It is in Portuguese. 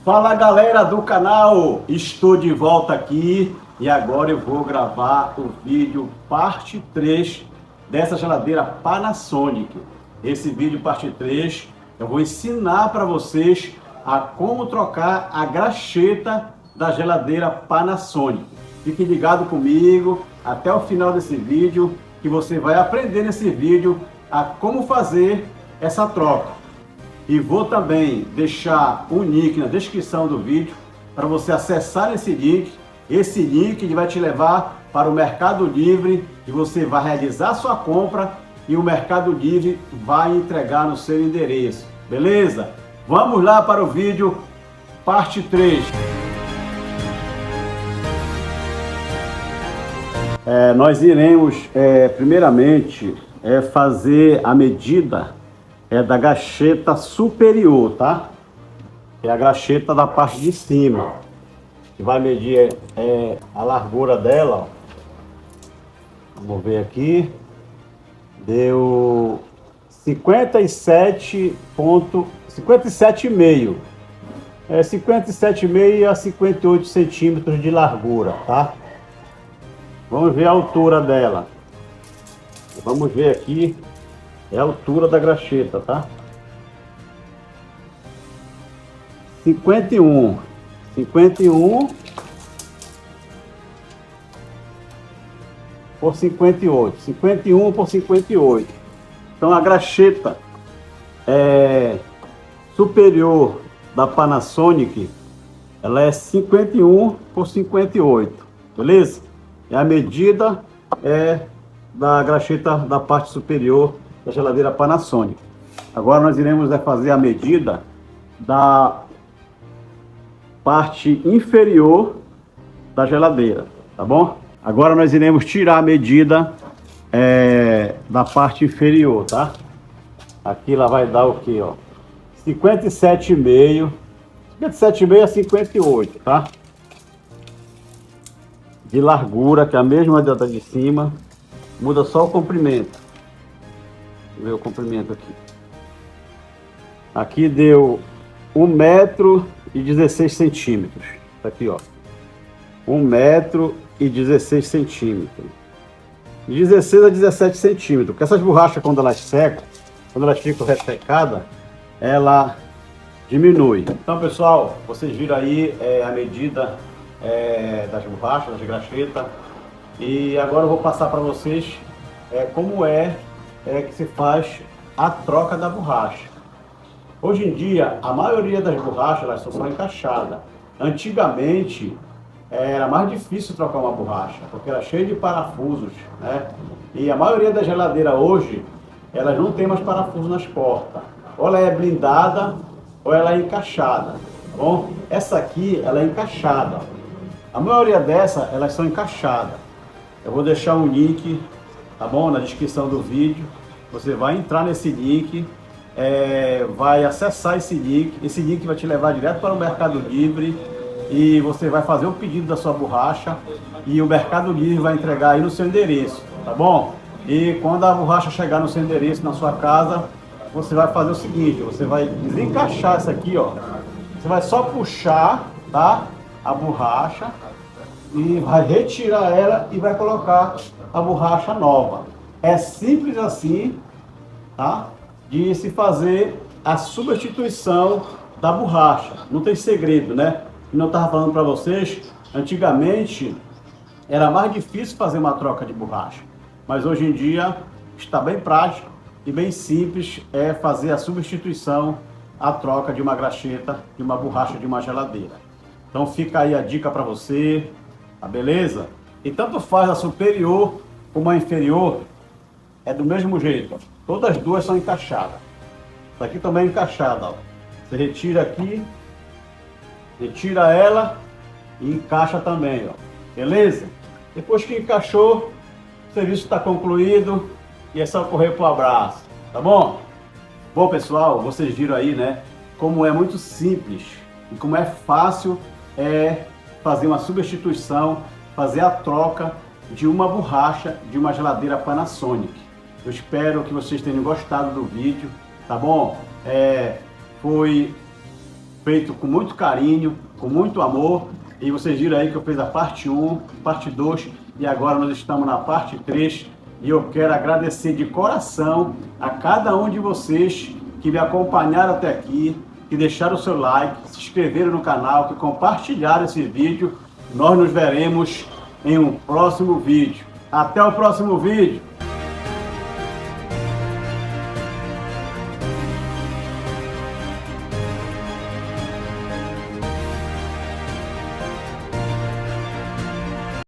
Fala galera do canal, estou de volta aqui e agora eu vou gravar o vídeo parte 3 dessa geladeira Panasonic. Esse vídeo parte 3 eu vou ensinar para vocês a como trocar a graxeta da geladeira Panasonic. Fique ligado comigo até o final desse vídeo que você vai aprender nesse vídeo a como fazer essa troca. E vou também deixar o link na descrição do vídeo para você acessar esse link. Esse link vai te levar para o Mercado Livre e você vai realizar sua compra e o Mercado Livre vai entregar no seu endereço. Beleza? Vamos lá para o vídeo parte 3. Nós iremos primeiramente fazer a medida da graxeta superior, tá? É a graxeta da parte de cima. Que vai medir a largura dela, ó. Vamos ver aqui. Deu 57,5. 57,5 a 58 centímetros de largura, tá? Vamos ver a altura dela. Vamos ver aqui. É a altura da graxeta, tá? 51 por 58. 51 por 58. Então a graxeta superior da Panasonic, ela é 51 por 58, beleza? E a medida da graxeta da parte superior da geladeira Panasonic. Agora nós iremos fazer a medida da parte inferior da geladeira, tá bom? Agora nós iremos tirar a medida da parte inferior, tá? Aqui ela vai dar o que, ó? 57,5 a 58, tá? De largura, que é a mesma da de cima, muda só o comprimento. Ver o comprimento aqui. Aqui deu 1,16 m. Aqui, ó. 1,16 m. 16 a 17 centímetros. Porque essas borrachas, quando elas secam, quando elas ficam ressecadas, ela diminui. Então, pessoal, vocês viram aí a medida das borrachas, das graxetas. E agora eu vou passar para vocês como que se faz a troca da borracha. Hoje em dia, a maioria das borrachas elas são só encaixadas. Antigamente, era mais difícil trocar uma borracha, porque era cheia de parafusos, né? E a maioria das geladeiras hoje, elas não tem mais parafuso nas portas. Ou ela é blindada, ou ela é encaixada, tá bom? Essa aqui, ela é encaixada. A maioria dessas, elas são encaixadas. Eu vou deixar um link, tá bom? Na descrição do vídeo. Você vai entrar nesse link, vai acessar esse link vai te levar direto para o Mercado Livre e você vai fazer o pedido da sua borracha e o Mercado Livre vai entregar aí no seu endereço, tá bom? E quando a borracha chegar no seu endereço, na sua casa, você vai fazer o seguinte, você vai desencaixar essa aqui, ó. Você vai só puxar, tá? A borracha e vai retirar ela e vai colocar a borracha nova. É simples assim, tá? De se fazer a substituição da borracha. Não tem segredo, né? Como eu estava falando para vocês, antigamente era mais difícil fazer uma troca de borracha. Mas hoje em dia está bem prático e bem simples fazer a substituição, a troca de uma graxeta, de uma borracha de uma geladeira. Então fica aí a dica para você, tá beleza? E tanto faz a superior como a inferior, é do mesmo jeito, ó. Todas as duas são encaixadas. Essa aqui também é encaixada, ó. Você retira aqui, retira ela e encaixa também, ó. Beleza? Depois que encaixou, o serviço está concluído e é só correr pro abraço, tá bom? Bom, pessoal, vocês viram aí, né? Como é muito simples e como é fácil fazer uma substituição, fazer a troca de uma borracha de uma geladeira Panasonic. Eu espero que vocês tenham gostado do vídeo, tá bom? Foi feito com muito carinho, com muito amor. E vocês viram aí que eu fiz a parte 1, parte 2 e agora nós estamos na parte 3. E eu quero agradecer de coração a cada um de vocês que me acompanharam até aqui, que deixaram o seu like, se inscreveram no canal, que compartilharam esse vídeo. Nós nos veremos em um próximo vídeo. Até o próximo vídeo!